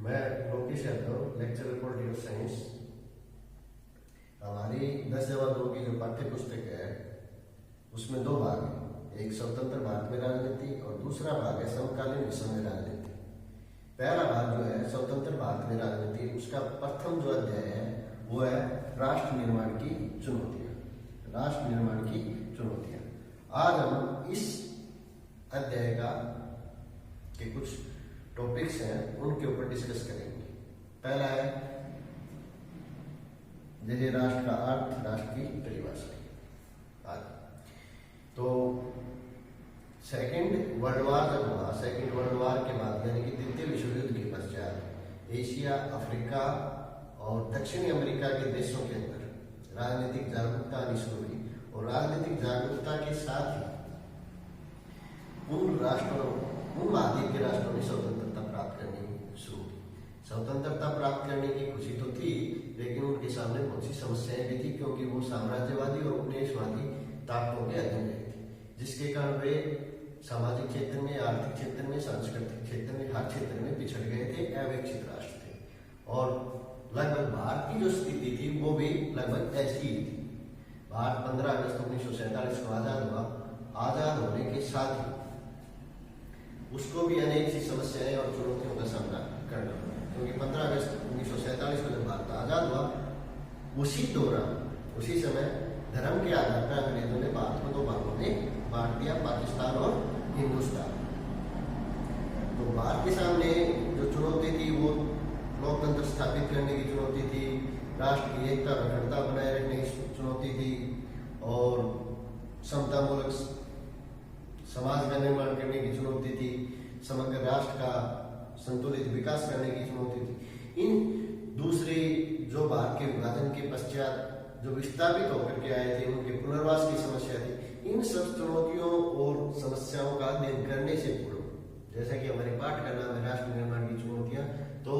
मैं Lokesh Yadav, lecturer political science. हमारी 10/2 की जो पाठ्य पुस्तक है उसमें 2 भाग है। एक स्वतंत्र भारत में राजनीति और दूसरा भाग है समकालीन विश्व में राजनीति। पहला भाग जो है स्वतंत्र भारत में राजनीति, उसका प्रथम जो अध्याय है वो है राष्ट्र निर्माण की चुनौतियां। राष्ट्र निर्माण की चुनौतियां। आज हम इस अध्याय का के कुछ टॉपिक्स हैं उनके ऊपर डिस्कस करेंगे। पहला है जैसे राष्ट्र का अर्थ, राष्ट्र की परिभाषा आदि। तो सेकेंड वर्ल्ड वार जब हुआ, सेकेंड वर्ल्ड वार के बाद यानी कि द्वितीय विश्व युद्ध के पश्चात एशिया, अफ्रीका और दक्षिणी अमेरिका के देशों के अंदर राजनीतिक जागरूकता आनी शुरू हुई और राजनीतिक जागरूकता के साथ ही उन महाद्वीप के राष्ट्रों ने स्वतंत्रता प्राप्त करनी शुरू की। स्वतंत्रता प्राप्त करने की खुशी तो थी, लेकिन उनके सामने बहुत सी समस्याएं भी थी, क्योंकि वो साम्राज्यवादी और उपनिवेशवादी ताकतों के अधीन रहे थे, जिसके कारण वे सामाजिक क्षेत्र में, आर्थिक क्षेत्र में, सांस्कृतिक क्षेत्र में, हर क्षेत्र में पिछड़ गए थे, अविकसित राष्ट्र थे। और लगभग भारत की जो स्थिति थी वो भी लगभग ऐसी ही थी। भारत 15 अगस्त 1947 को आजाद हुआ। आजाद होने के साथ ही उसको भी अनेक सी समस्याएं और चुनौतियों का सामना करना पड़ा, क्योंकि 15 अगस्त 1947 को जब भारत आजाद हुआ उसी दौरान, उसी समय धर्म के आधार पर अंग्रेजों ने भारत को 2 भागों में बांट दिया, पाकिस्तान और हिंदुस्तान। तो भारत के सामने जो चुनौती थी वो लोकतंत्र स्थापित करने की चुनौती थी, राष्ट्र की एकता और अखंडता बनाए रखने की चुनौती थी और समतामूलक समाज का निर्माण करने की चुनौती थी, समग्र राष्ट्र का संतुलित विकास करने की चुनौती थी। इन दूसरी जो भारत के विभाजन के पश्चात जो विस्थापित होकर के आए थे उनके पुनर्वास की समस्या थी। इन सब चुनौतियों और समस्याओं का अध्ययन करने से पूर्व, जैसा कि हमारे पाठ का नाम है राष्ट्र निर्माण की चुनौतियां, तो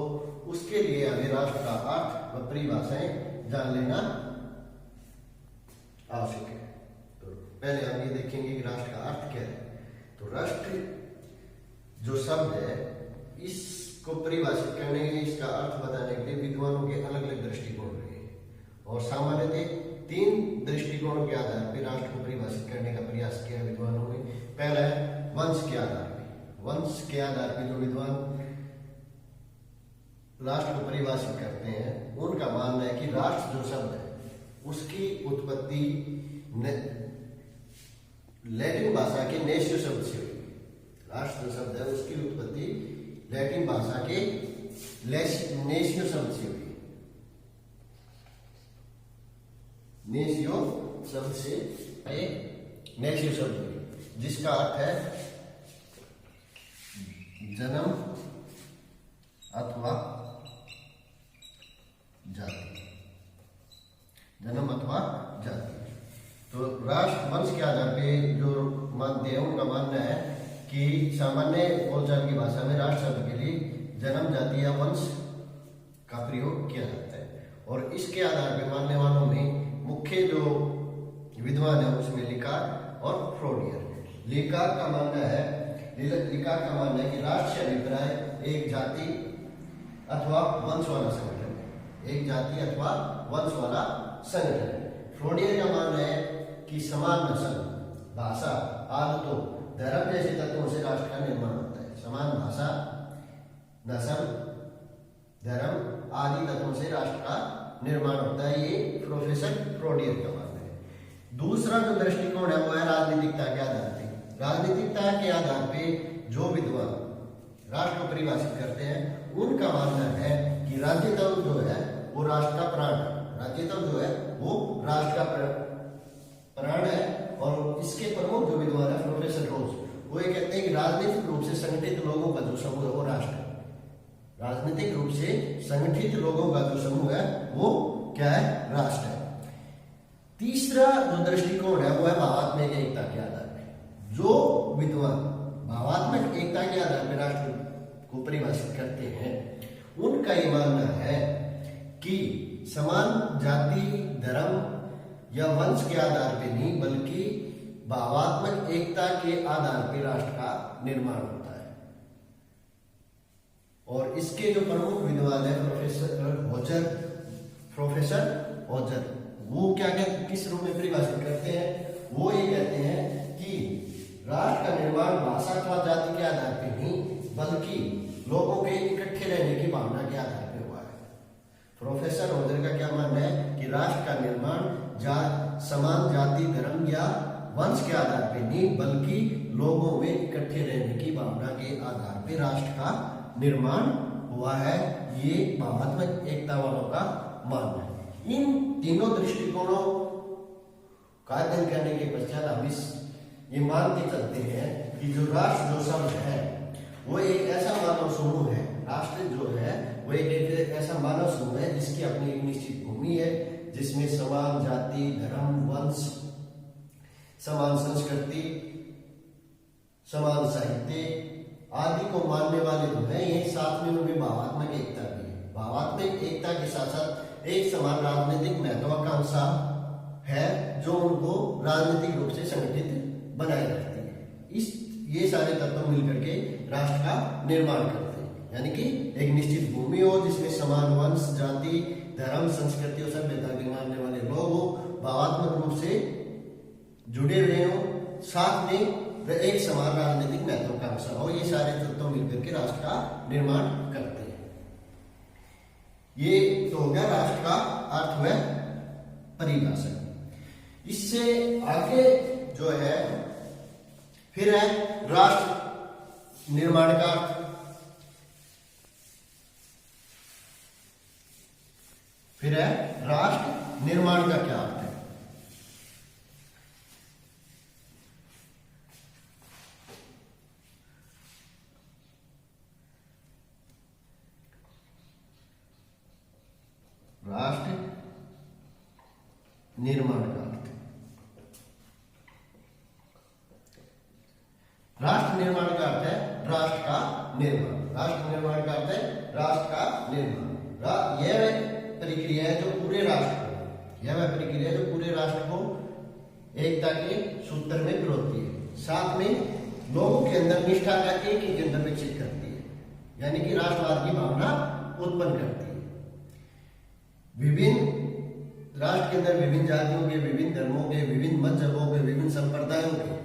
उसके लिए हमें राष्ट्र का अर्थ व परिभाषाएं जान लेना आवश्यक है। तो पहले हम ये देखेंगे कि राष्ट्र का अर्थ क्या है। तो राष्ट्र जो शब्द है इसको परिभाषित करने के लिए, इसका अर्थ बताने के लिए विद्वानों के अलग अलग दृष्टिकोण रहे और सामान्यतः 3 दृष्टिकोणों के आधार पर राष्ट्र को परिभाषित करने का प्रयास किया विद्वानों ने। पहला है वंश के आधार पर। वंश के आधार पर जो विद्वान राष्ट्र को परिभाषित करते हैं उनका मानना है कि राष्ट्र जो शब्द है उसकी उत्पत्ति लैटिन भाषा के नेशियो शब्द से हुई। राष्ट्र जो शब्द है उसकी उत्पत्ति लैटिन भाषा के नेशियो शब्द से हुई। नेशियो शब्द से नेशियो शब्द हुई, जिसका अर्थ है जन्म अथवा जाति। जन्म अथवा जाति। तो राष्ट्र वंश के आधार पे जो मानते हैं उनका मानना है कि सामान्य बोलचाल की भाषा में राष्ट्र शब्द के लिए जन्म, जाति या वंश का प्रयोग किया जाता है। और इसके आधार पर मानने वालों में मुख्य जो विद्वान है उसमें लिकार और फ्रोडियर। लिकार का मानना है कि राष्ट्र से अभिप्राय एक जाति अथवा वंश वाला संगठन है, एक जाति अथवा वंश वाला संगठन है। फ्रोडियर का मानना है कि समान नस्ल, भाषा, आदतों, धर्म जैसे तत्वों से राष्ट्र का निर्माण होता है। समान भाषा, नस्ल, धर्म आदि तत्वों से राष्ट्र का निर्माण होता है। ये प्रोफेसर फ्रोडियर का मानना है। दूसरा जो दृष्टिकोण है वो है राजनीतिकता के आधार पर। राजनीतिकता के आधार पर जो विद्वान राष्ट्र को परिभाषित करते हैं उनका मानना है कि राज्यतंत्र जो है वो राष्ट्र का प्राण है। राज्यतंत्र जो है वो राष्ट्र का प्राण है। और इसके प्रमुख जो विद्वान है प्रोफेसर रोज, वो ये कहते हैं कि राजनीतिक रूप से संगठित लोगों का जो समूह है वो राष्ट्र है। राजनीतिक रूप से संगठित लोगों का जो समूह है वो क्या है? राष्ट्र है। तीसरा जो दृष्टिकोण है वो है भावात्मक एकता के आधार पर। जो विद्वान भावात्मक एकता के आधार पर राष्ट्र को परिभाषित करते हैं उनका ये मानना है कि समान जाति, धर्म या वंश के आधार पर नहीं बल्कि भावात्मक एकता के आधार पर राष्ट्र का निर्माण होता है। और इसके जो प्रमुख विद्वान है प्रोफेसर होजर, वो क्या कहते, किस रूप में परिभाषित करते हैं? वो ये कहते हैं कि राष्ट्र का निर्माण भाषा अथवा जाति के आधार पर नहीं बल्कि लोगों के इकट्ठे रहने की भावना के आधार पर हुआ है। प्रोफेसर होजर का क्या मानना है कि राष्ट्र का निर्माण समान जाति, धर्म या वंश के आधार पर नहीं बल्कि लोगों में इकट्ठे रहने की भावना के आधार पर राष्ट्र का निर्माण हुआ है। ये भावात्मक एकता वालों का मानना है। इन तीनों दृष्टिकोणों का अध्ययन करने के पश्चात हम ये मानते चलते हैं कि जो राष्ट्र जो शब्द है वो एक ऐसा मानव समूह है। राष्ट्र जो है वो एक ऐसा मानव समूह है जिसकी अपनी एक निश्चित भूमि है, जिसमें समान जाति, धर्म, वंश, समान संस्कृति, समान साहित्य आदि को मानने वाले जो है, यही साथ में उनमें भावात्मक एकता भी है। भावात्मक एकता के साथ साथ एक समान राजनीतिक महत्वाकांक्षा है जो उनको राजनीतिक रूप से संगठित बनाए रखती है। ये सारे तत्व मिलकर के राष्ट्र का निर्माण करते हैं, यानी कि एक निश्चित भूमि हो जिसमें समान वंश, जाति, धर्म, संस्कृति और सभ्यता के मानने वाले लोग हो, भावात्मक रूप से जुड़े हुए हो, साथ में एक समान राजनीतिक महत्वाकांक्षा हो। ये सारे तत्व मिलकर के राष्ट्र का निर्माण करते हैं। ये तो हो गया राष्ट्र का अर्थ व परिभाषा। इससे आगे जो है फिर है राष्ट्र निर्माण का अर्थ। फिर है राष्ट्र निर्माण का क्या अर्थ है? राष्ट्र निर्माण का अर्थ, राष्ट्र निर्माण का अर्थ है राष्ट्र का निर्माण। राष्ट्र निर्माण का अर्थ है राष्ट्र का निर्माण। यह प्रक्रिया है जो पूरे राष्ट्र को, यह वह प्रक्रिया है जो पूरे राष्ट्र को एकता के सूत्र में पिरोती है, साथ में लोगों के अंदर निष्ठा का एक ही केंद्र विकसित करती है, यानी कि राष्ट्रवाद की भावना उत्पन्न करती है। विभिन्न राष्ट्र के अंदर विभिन्न जातियों के, विभिन्न धर्मों के, विभिन्न मजहबों के, विभिन्न संप्रदायों के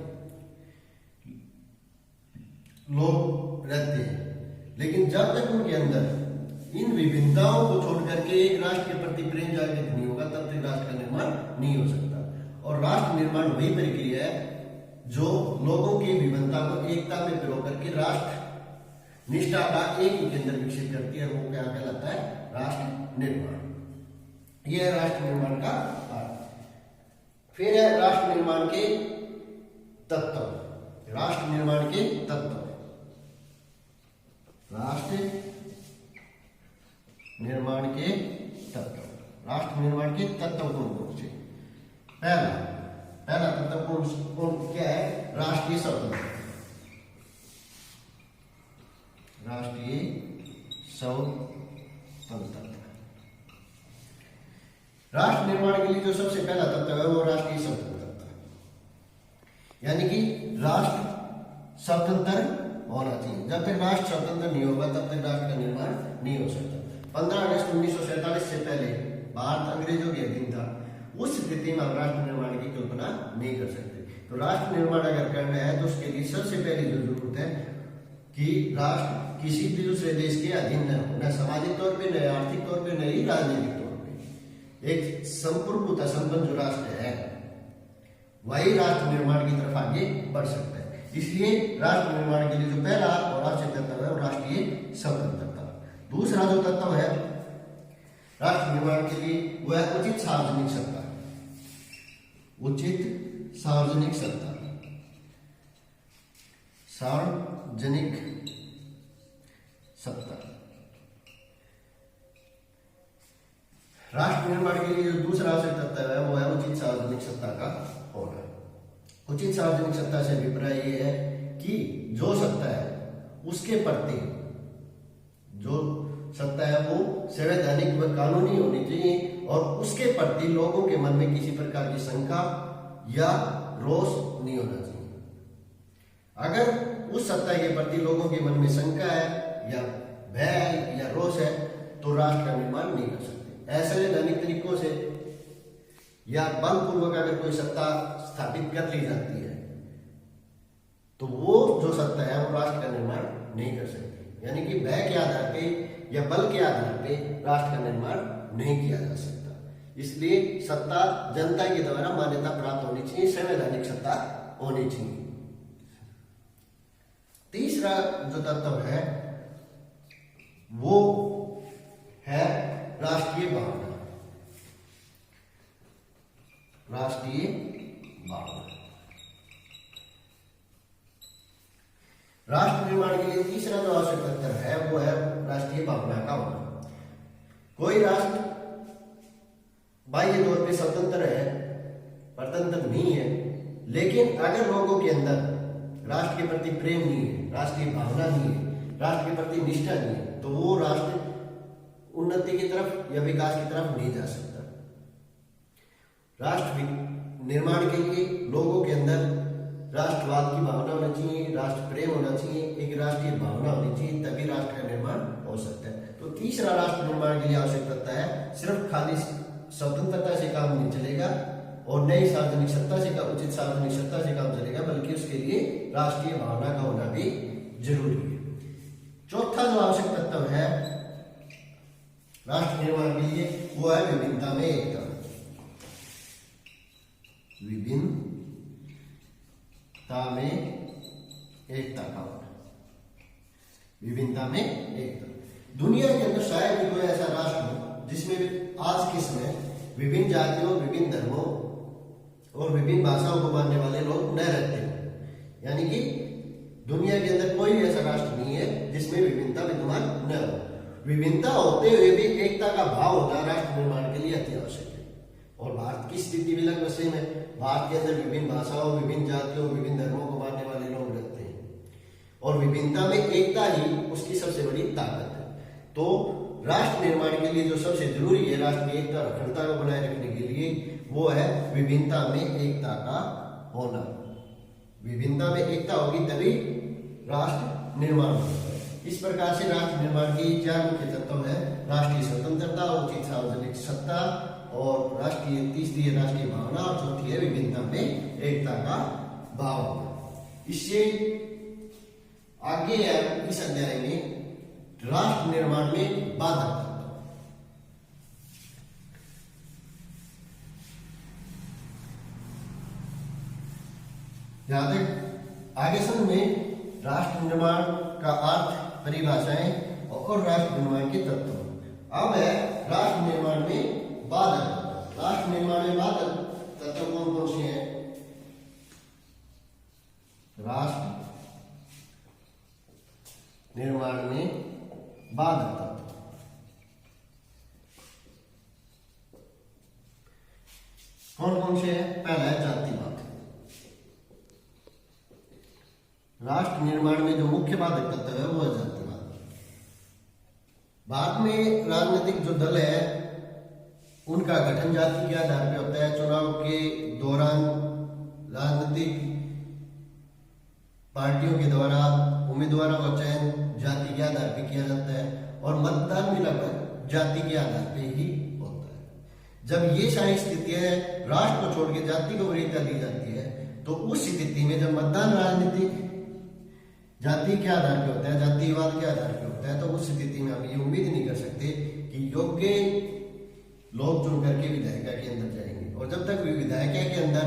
लोग रहते हैं, लेकिन जब तक उनके अंदर इन विभिन्नताओं को छोड़ करके एक राष्ट्र के प्रति प्रेम जागृत नहीं होगा तब तक राष्ट्र का निर्माण नहीं हो सकता। और राष्ट्र निर्माण वही प्रक्रिया है जो लोगों की विभिन्नता को एकता में पिरो करके राष्ट्र निष्ठा का एक ही केंद्र विकसित करती है। वो क्या कहलाता है? राष्ट्र निर्माण। यह है राष्ट्र निर्माण का अर्थ। फिर है राष्ट्र निर्माण के तत्व। राष्ट्र निर्माण के तत्व, राष्ट्र निर्माण के तत्व। राष्ट्र निर्माण के तत्व कौन से? पहला तत्व कौन क्या है? राष्ट्रीय स्वतंत्रता। राष्ट्रीय स्वतंत्रता। राष्ट्र निर्माण के लिए जो सबसे पहला तत्व है वो राष्ट्रीय स्वतंत्रता, यानी कि राष्ट्र स्वतंत्र होना चाहिए। जब तक राष्ट्र स्वतंत्र नहीं होगा तब तक राष्ट्र का निर्माण नहीं हो सकता। 15 अगस्त 1947 से पहले भारत अंग्रेजों के अधीन था। उस स्थिति में हम राष्ट्र निर्माण की कल्पना नहीं कर सकते। तो राष्ट्र निर्माण अगर करना है तो उसके लिए सबसे पहली जो जरूरत है कि राष्ट्र किसी भी दूसरे देश के अधीन न हो, न सामाजिक तौर पे, न आर्थिक तौर पे, न ही राजनीतिक तौर पे। एक संप्रभुता संपन्न जो राष्ट्र है वही राष्ट्र निर्माण की तरफ आगे बढ़ सकता है। इसलिए राष्ट्र निर्माण के लिए जो पहला और आवश्यक तत्व है वो राष्ट्रीय स्वतंत्रता। दूसरा जो तत्व है राष्ट्र निर्माण के लिए वो है उचित सार्वजनिक सत्ता। उचित सार्वजनिक सत्ता, सार्वजनिक सत्ता। राष्ट्र निर्माण के लिए जो दूसरा आवश्यक तत्व है वो है उचित सार्वजनिक सत्ता का होना। उचित सार्वजनिक सत्ता से अभिप्राय ये है कि जो सत्ता है उसके प्रति, जो सत्ता है वो संवैधानिक व कानूनी होनी चाहिए और उसके प्रति लोगों के मन में किसी प्रकार की शंका या रोष नहीं होना चाहिए। अगर उस सत्ता के प्रति लोगों के मन में शंका है या भय या रोष है तो राष्ट्र का निर्माण नहीं कर सकते। असंवैधानिक तरीकों से या बलपूर्वक अगर कोई सत्ता स्थापित कर ली जाती है तो वो जो सत्ता है वो राष्ट्र का निर्माण नहीं कर सकती। यानी कि भय के आधार पे या बल के आधार पे राष्ट्र का निर्माण नहीं किया जा सकता। इसलिए सत्ता जनता के द्वारा मान्यता प्राप्त होनी चाहिए, संवैधानिक सत्ता होनी चाहिए। तीसरा जो तत्व है वो है राष्ट्रीय भावना। राष्ट्रीय भावना राष्ट्र निर्माण के लिए तीसरा जो आवश्यक तत्व है वो है राष्ट्रीय भावना का होना। कोई राष्ट्र बाह्य तौर पे स्वतंत्र है, परतंत्र नहीं है, लेकिन अगर लोगों के अंदर राष्ट्र के प्रति प्रेम नहीं है, राष्ट्रीय भावना नहीं है, राष्ट्र के प्रति निष्ठा नहीं है, तो वो राष्ट्र उन्नति की तरफ या विकास की तरफ नहीं जा सकता। राष्ट्र निर्माण के लिए लोगों के अंदर राष्ट्रवाद की भावना होना चाहिए, राष्ट्र प्रेम होना चाहिए, एक राष्ट्रीय भावना होनी चाहिए, तभी राष्ट्र का निर्माण हो सकता है। तो तीसरा राष्ट्र निर्माण के लिए आवश्यक तत्व है सिर्फ खाली स्वतंत्रता से काम नहीं चलेगा और नई सार्वजनिक सत्ता से उचित सार्वजनिक सत्ता से काम चलेगा, बल्कि उसके लिए राष्ट्रीय भावना का होना भी जरूरी है। चौथा जो आवश्यक तत्व है राष्ट्र निर्माण के लिए वो है विभिन्नता में एकता। विभिन्नता में एकता का होना, विभिन्नता में एकता। दुनिया के अंदर शायद भी कोई ऐसा राष्ट्र हो जिसमें आज के समय विभिन्न जातियों, विभिन्न धर्मों और विभिन्न भाषाओं को मानने वाले लोग न रहते हो। यानी कि दुनिया के अंदर कोई ऐसा राष्ट्र नहीं है जिसमें विभिन्नता विद्यमान न हो। विभिन्नता होते हुए भी एकता का भाव होना राष्ट्र निर्माण के लिए अति आवश्यक है। और भारत की स्थिति भी लगभग सेम है। भारत के अंदर विभिन्न भाषाओं, विभिन्न जातियों, विभिन्न धर्मों को मानने वाले लोग रहते हैं और विभिन्नता में एकता ही उसकी सबसे बड़ी ताकत है। तो राष्ट्र निर्माण के लिए जो सबसे जरूरी है राष्ट्र की एकता और अखंडता को बनाए रखने के लिए वो है विभिन्नता में एकता का होना। विभिन्नता में एकता होगी तभी राष्ट्र निर्माण होगा। इस प्रकार से राष्ट्र निर्माण की चार मुख्य तत्व है राष्ट्रीय स्वतंत्रता, उचित सार्वजनिक सत्ता और तीसरी है राष्ट्रीय भावना और चौथी है विभिन्नता में एकता का भाव। इससे आगे है इस अध्याय में राष्ट्र निर्माण में बाधक तत्व। यहां तक आगे सब में राष्ट्र निर्माण का अर्थ, परिभाषाएं और राष्ट्र निर्माण के तत्व। अब है राष्ट्र निर्माण में बाधक। राष्ट्र निर्माण में बाधक तत्व कौन कौन से हैं? राष्ट्र निर्माण में बाधक तत्व। कौन कौन से हैं? पहला है जातिवाद। राष्ट्र निर्माण में जो मुख्य बाधक तत्व है वो है जातिवाद। भारत में राजनीतिक जो दल है उनका गठन जाति के आधार पर होता है। चुनाव के दौरान राजनीतिक पार्टियों के द्वारा उम्मीदवारों का चयन जाति के आधार पर किया जाता है और मतदान भी लगभग जाति के आधार पर ही होता है। जब ये सारी स्थितियां राष्ट्र को छोड़ के जाति को वरीयता दी जाती है तो उस स्थिति में जब मतदान राजनीतिक जाति के आधार पर होता है, जातिवाद के आधार पर होता है, तो उस स्थिति में हम ये उम्मीद नहीं कर सकते कि योग्य लोग चुन करके विधायिका के अंदर जाएंगे। और जब तक विधायिका के अंदर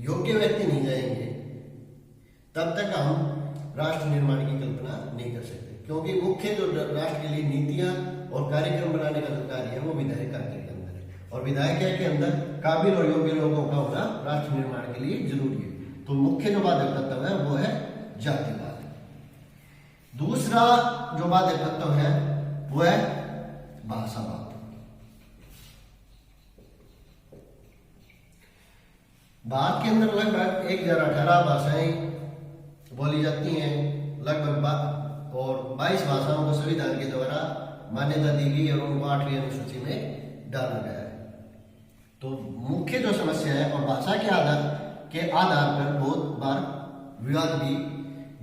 योग्य व्यक्ति नहीं जाएंगे तब तक हम राष्ट्र निर्माण की कल्पना नहीं कर सकते, क्योंकि मुख्य जो राष्ट्र के लिए नीतियां और कार्यक्रम बनाने का जो कार्य है वो विधायिका के अंदर है और विधायिका के अंदर काबिल और योग्य लोगों का होना राष्ट्र निर्माण के लिए जरूरी है। तो मुख्य जो बाधक तत्व है वो है जातिवाद। दूसरा जो बाधक तत्व है वो है भाषावाद। भारत के अंदर लगभग 1018 भाषाएं बोली जाती हैं, लगभग और 22 भाषाओं को संविधान के द्वारा मान्यता दी गई और उनको 8वीं अनुसूची में डाला गया है। तो मुख्य जो समस्या है और भाषा के आधार पर बहुत बार विवाद भी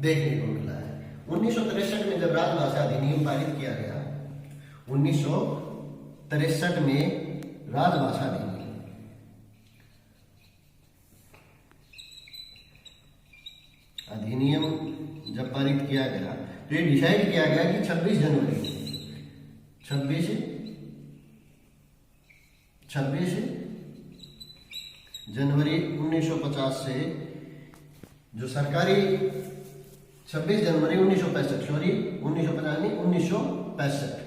देखने को मिला है 1963 में जब राजभाषा अधिनियम पारित किया गया, 1963 में राजभाषा अधिनियम जब पारित किया गया तो ये डिसाइड किया गया कि 26 जनवरी 1950 से जो सरकारी 26 जनवरी 1965 सॉरी 1950 नहीं 1965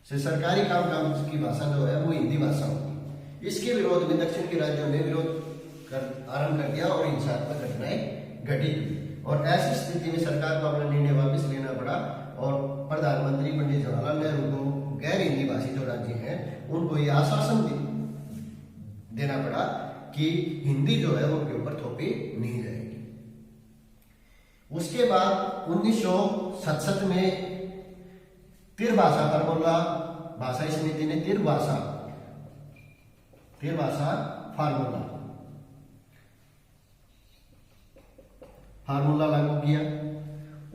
से सरकारी कामकाज की भाषा जो है वो हिंदी भाषा होगी। इसके विरोध में दक्षिण के राज्यों ने विरोध आरंभ कर दिया और हिंसात्मक घटनाएं घटित हुई और ऐसी स्थिति में सरकार को अपना निर्णय वापस लेना पड़ा और प्रधानमंत्री पंडित जवाहरलाल नेहरू को गैर हिंदी भाषी जो राज्य हैं उनको यह आश्वासन देना पड़ा कि हिंदी जो है उनके ऊपर थोपी नहीं जाएगी। उसके बाद 1967 में त्रिभाषा फार्मूला भाषाई समिति ने त्रिभाषा फार्मूला लागू किया।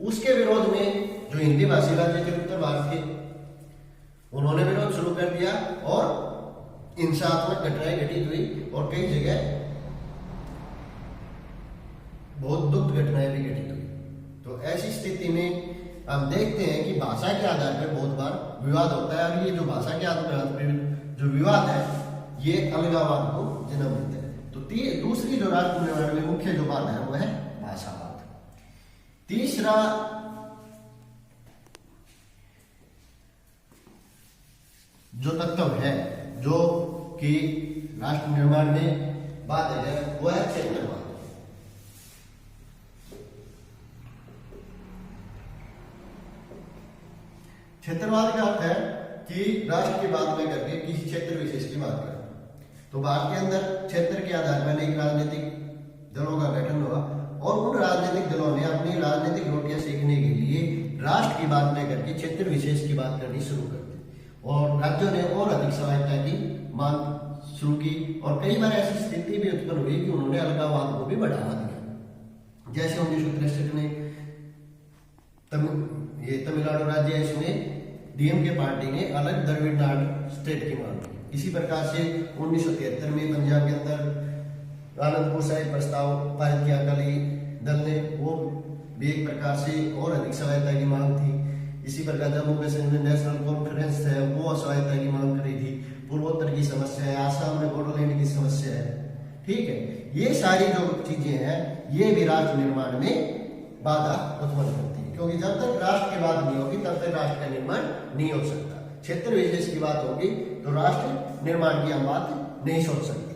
उसके विरोध में जो हिंदी भाषी राज्य थे उत्तर भारत के, उन्होंने विरोध शुरू कर दिया और हिंसात्मक घटनाएं घटित हुई और कई जगह बहुत दुख घटनाएं भी घटित हुई। तो ऐसी स्थिति में हम देखते हैं कि भाषा के आधार पर बहुत बार विवाद होता है और ये जो भाषा के आधार पर जो विवाद है ये अलगाववाद को जन्म देता है। तो दूसरी जो राष्ट्र निर्माण में मुख्य जो बात है वो है भाषावाद। तीसरा जो तत्व है जो कि राष्ट्र निर्माण में बात है वो है क्षेत्रवाद। क्षेत्रवाद का अर्थ है कि राष्ट्र की बात में करके किसी क्षेत्र विशेष की बात करें। तो भारत के अंदर क्षेत्र के आधार पर अनेक राजनीतिक दलों का गठन हुआ और उन राजनीतिक दलों ने अपनी राजनीतिक रोटियां सेकने के लिए राष्ट्र की बात न करके क्षेत्र विशेष की बात करनी शुरू कर दी और राज्यों ने और अधिक स्वायत्तता की मांग शुरू की और कई बार ऐसी स्थिति भी उत्पन्न हुई कि उन्होंने अलगाववाद को भी बढ़ावा दिया। जैसे 1963 में तमिलनाडु राज्य है, इसमें डीएमके पार्टी ने अलग द्रविड़ नाड स्टेट की मांग की। इसी प्रकार से 1973 में पंजाब के अंदर आनंदपुर साहिब प्रस्ताव पारित किया अकाली दल ने, वो भी एक प्रकार से और अधिक स्वायत्तता की मांग थी। इसी प्रकार जम्मू कश्मीर में नेशनल कॉन्फ्रेंस है वो स्वायत्तता की मांग करी थी। पूर्वोत्तर की समस्या है, आसाम में बोडोलैंड की समस्या है। ठीक है, ये सारी जो चीजें हैं ये भी राष्ट्र निर्माण में बाधा उत्पन्न करती है, क्योंकि जब तक राष्ट्र की बात नहीं होगी तब तक राष्ट्र का निर्माण नहीं हो सकता। क्षेत्र विशेष की बात होगी तो राष्ट्र निर्माण की हम बात नहीं सोच सकते।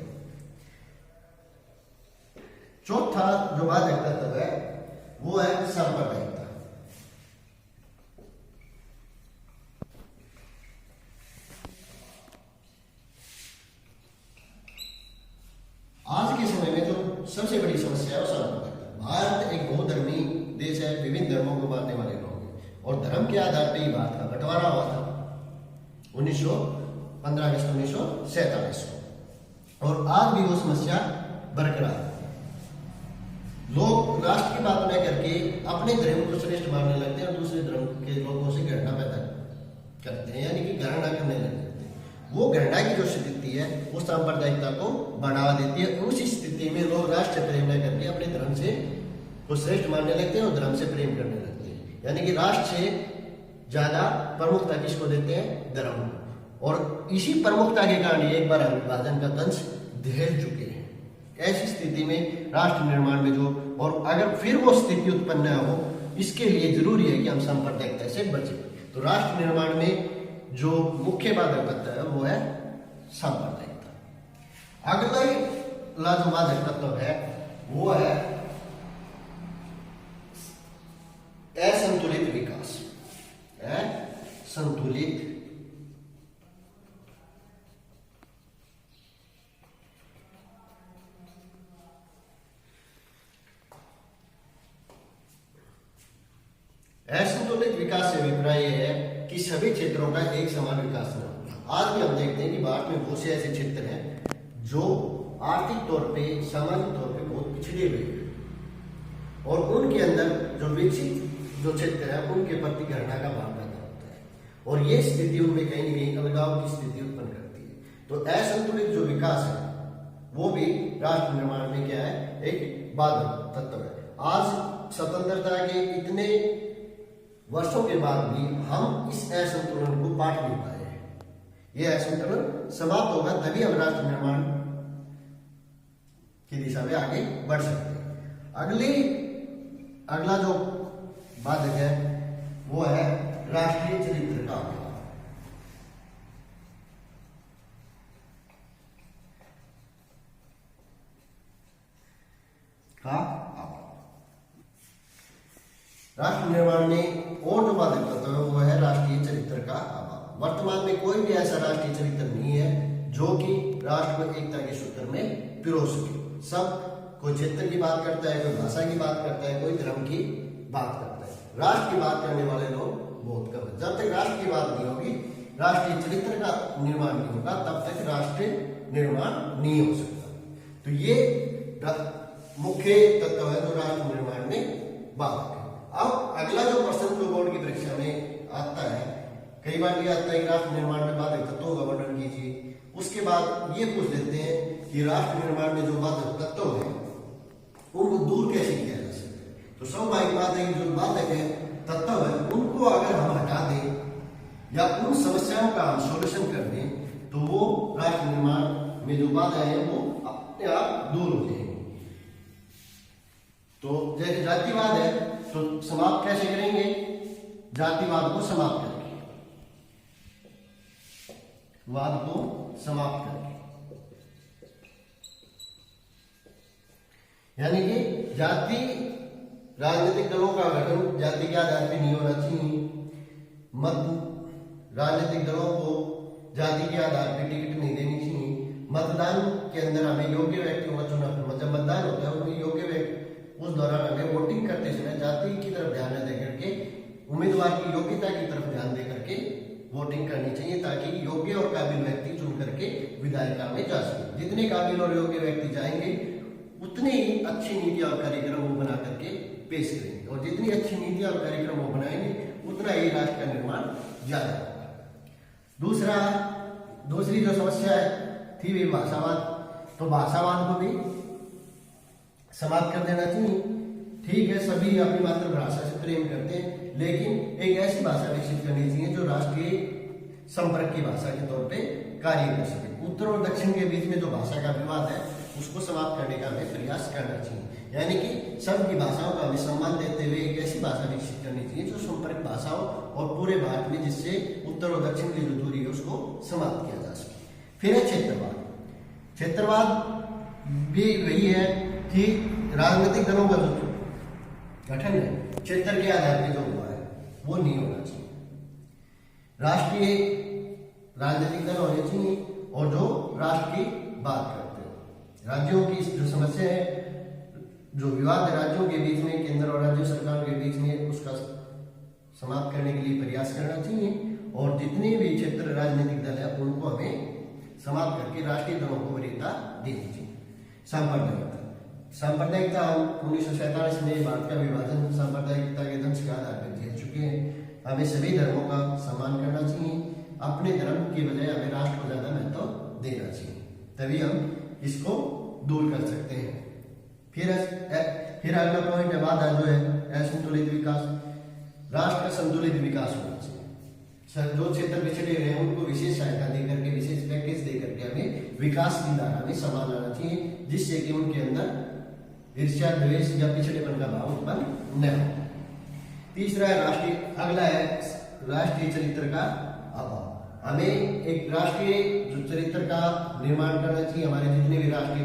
चौथा जो बाधक तत्व है वो है सांप्रदायिकता। आज के समय में जो सबसे बड़ी समस्या है वो सांप्रदायिकता। भारत एक बहुधर्मी देश है, विभिन्न धर्मों को मानने वाले लोग हैं और धर्म के आधार पर ही भारत का बंटवारा हुआ था 15 अगस्त 1947 को और आज भी वो समस्या बरकरार है। लोग राष्ट्र की बात न करके अपने धर्म को श्रेष्ठ मानने लगते हैं और दूसरे धर्म के लोगों से घृणा पैदा करते हैं, यानी कि घृणा करने लगते हैं। वो घृणा की जो स्थिति है वो सांप्रदायिकता को बढ़ावा देती है। उस स्थिति में लोग राष्ट्र से प्रेम न करके अपने धर्म से को श्रेष्ठ मानने लगते हैं और धर्म से प्रेम करने लगते हैं, यानी कि राष्ट्र से ज्यादा प्रमुखता किसको देते हैं? धर्म को। और इसी प्रमुखता के कारण एक बार हम विभाजन का दंश झेल चुके हैं। ऐसी स्थिति में राष्ट्र निर्माण में जो और अगर फिर वो स्थिति उत्पन्न न हो, इसके लिए जरूरी है कि हम सांप्रदायिकता से बचें। तो राष्ट्र निर्माण में जो मुख्य बाधक तत्व है वो है सांप्रदायिकता। अगला जो बाधक तत्व है वो है असंतुलित विकास। संतुलित असंतुलित विकास से अभिप्राय यह है कि सभी क्षेत्रों का एक समान विकास न होना। आज भी हम देखते हैं कि भारत में बहुत से ऐसे क्षेत्र हैं जो आर्थिक तौर पे सामाजिक तौर पे बहुत पिछड़े हुए हैं और उनके अंदर जो विकसित जो क्षेत्र है उनके प्रति घृणा का भाव पैदा होता है, और ये स्थिति उनमें कहीं न कहीं अलगाव की स्थिति उत्पन्न करती है। तो असंतुलित जो विकास है वो भी राष्ट्र निर्माण में क्या है, एक बाधक तत्व है। आज स्वतंत्रता के इतने वर्षों के बाद भी हम इस असंतुलन को पाट नहीं पाए हैं। यह असंतुलन समाप्त होगा तभी हम राष्ट्र निर्माण की दिशा में आगे बढ़ सकते हैं। अगला जो बाधक है वो है राष्ट्रीय चरित्र का अभाव। राष्ट्र निर्माण में और जो बाधक तत्व है वो है राष्ट्रीय चरित्र का अभाव। वर्तमान में कोई भी ऐसा राष्ट्रीय चरित्र नहीं है जो कि राष्ट्र को एकता के सूत्र में पिरो सके। सब कोई क्षेत्र की बात करता है, कोई भाषा की बात करता है, कोई धर्म की बात करता है। राष्ट्र की बात करने वाले लोग बहुत कम है। जब तक राष्ट्र की बात नहीं होगी, राष्ट्रीय चरित्र का निर्माण नहीं होगा, तब तक राष्ट्रीय निर्माण नहीं हो सकता। तो ये मुख्य तत्व है जो राष्ट्र निर्माण में बाधक है। अब अगला जो प्रश्न जो बोर्ड की परीक्षा में आता है, कई बार ये आता है कि राष्ट्र निर्माण में बाधक तत्वों का वर्णन कीजिए। उसके बाद ये पूछ लेते हैं कि राष्ट्र निर्माण में जो बाधक तत्व है उनको दूर कैसे किया जा सकता है। तो स्वाभाविक बात है कि जो बाधक है तत्व है उनको अगर हम हटा दें या उन समस्याओं का हम सोल्यूशन कर दें तो वो राष्ट्र निर्माण में जो बाधा है वो अपने आप दूर हो जाएंगी। तो जैसे जातिवाद है तो समाप्त कैसे करेंगे, जातिवाद को समाप्त करके, वाद को समाप्त करके, यानी कि जाति राजनीतिक दलों का गठन जाति के आधार पर नहीं होना चाहिए। राजनीतिक दलों को जाति के आधार पर टिकट नहीं देनी चाहिए। मतदान के अंदर हमें योग्य व्यक्तियों का चुनाव, जब मतदान होता है उनमें योग्य व्यक्ति, उस दौरान हमें वोटिंग करते समय जाति की तरफ ध्यान न दे करके उम्मीदवार की योग्यता की तरफ ध्यान दे करके वोटिंग करनी चाहिए, ताकि योग्य और काबिल व्यक्ति चुन करके विधायिका में जा सके। जितने काबिल और योग्य व्यक्ति जाएंगे उतनी ही अच्छी नीतियां और कार्यक्रम वो बना करके पेश करेंगे, और जितनी अच्छी नीतियां और कार्यक्रम वो बनाएंगे उतना ही राष्ट्र का निर्माण ज्यादा होगा। दूसरी जो समस्या थी वे भाषावाद। तो भाषावाद को भी समाप्त कर देना चाहिए। ठीक है, सभी अपनी मातृभाषा से प्रेम करते हैं, लेकिन एक ऐसी भाषा विकसित करनी चाहिए जो राष्ट्रीय संपर्क की भाषा के तौर पे कार्य कर सके। उत्तर और दक्षिण के बीच में जो भाषा का विवाद है उसको समाप्त करने का हमें प्रयास करना चाहिए, यानी कि सबकी भाषाओं का हमें सम्मान देते हुए एक ऐसी भाषा विकसित करनी चाहिए जो संपर्क भाषाओं और पूरे भारत में, जिससे उत्तर और दक्षिण की जो दूरी है उसको समाप्त किया जा सके। फिर है क्षेत्रवाद। क्षेत्रवाद भी वही है कि राजनीतिक दलों का जो गठन है क्षेत्र के आधार पर जो हुआ है वो नहीं होना चाहिए। राष्ट्रीय राजनीतिक दल होने चाहिए और जो राष्ट्र की बात करते हो। राज्यों की जो समस्या है, जो विवाद है राज्यों के बीच में, केंद्र और राज्य सरकार के बीच में, उसका समाप्त करने के लिए प्रयास करना चाहिए। और जितने भी क्षेत्र राजनीतिक दल है उनको हमें समाप्त करके राष्ट्रीय दलों को वरीयता देनी चाहिए। सांप्रदायिकता हम 1947 में भारत का विभाजन सांप्रदायिकता के दंश के आधार पर झेल चुके हैं। हमें सभी धर्मों का सम्मान करना चाहिए। अपने धर्म की बजाय हमें राष्ट्र को ज्यादा महत्व देना चाहिए, तभी हम इसको दूर कर सकते हैं। फिर अगला पॉइंट है बाधा जो है असंतुलित विकास। राष्ट्र का संतुलित विकास होना चाहिए। जो क्षेत्र पिछड़े हुए हैं उनको विशेष सहायता देकर के, विशेष पैकेज देकर के हमें विकास की धारा में समान लाना चाहिए, जिससे कि उनके अंदर ईर्ष्या, द्वेष या पिछड़ेपन का भाव उत्पन्न न हो। तीसरा है अगला है राष्ट्रीय चरित्र का अभाव। हमें एक राष्ट्रीय जो चरित्र का निर्माण करना चाहिए। हमारे जितने भी राष्ट्रीय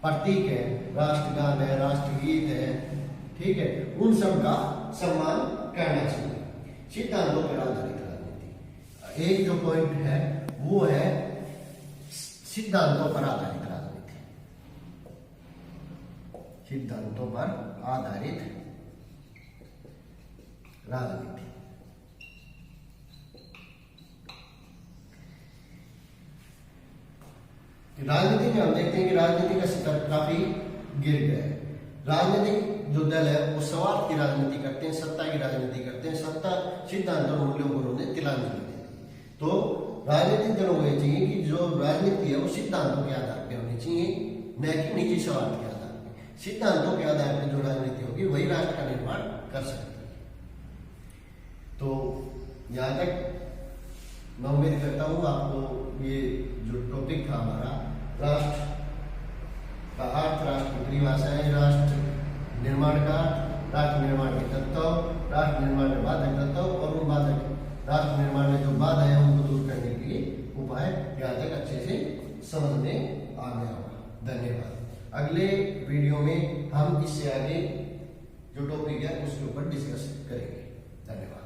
प्रतीक है, राष्ट्रगान है, राष्ट्रगीत है, ठीक है, उन सब का सम्मान करना चाहिए। सिद्धांतों पर आधारित राजनीति एक जो पॉइंट है वो है सिद्धांतों पर आधारित राजनीति। सिद्धांतों पर आधारित राजनीति। राजनीति में हम देखते हैं कि राजनीति का स्तर काफी गिर गया है। राजनीतिक जो दल है वो स्वार्थ की राजनीति करते हैं, सत्ता की राजनीति करते हैं, सत्ता सिद्धांत और मूल्यों को उन्होंने तिलांजलि दे दी। तो राजनीतिक दलों को ये चाहिए कि जो राजनीति है वो सिद्धांतों के आधार पर होनी चाहिए, न कि निजी स्वार्थ के आधार पर। सिद्धांतों के आधार पर जो राजनीति होगी वही राष्ट्र का निर्माण कर सकती है। तो यहाँ तक मैं उम्मीद करता हूँ आपको ये जो टॉपिक था हमारा राष्ट्र का अर्थ, राष्ट्र की परिभाषाएं, राष्ट्र निर्माण का, राष्ट्र निर्माण के तत्व, राष्ट्र निर्माण में बाधक तत्व और उन बाधक राष्ट्र निर्माण में जो बाधा है उनको दूर करने के लिए उपाय यहाँ तक अच्छे से समझ में आ गया होगा। धन्यवाद। अगले वीडियो में हम इससे आगे जो टॉपिक है उसके ऊपर डिस्कस करेंगे। धन्यवाद।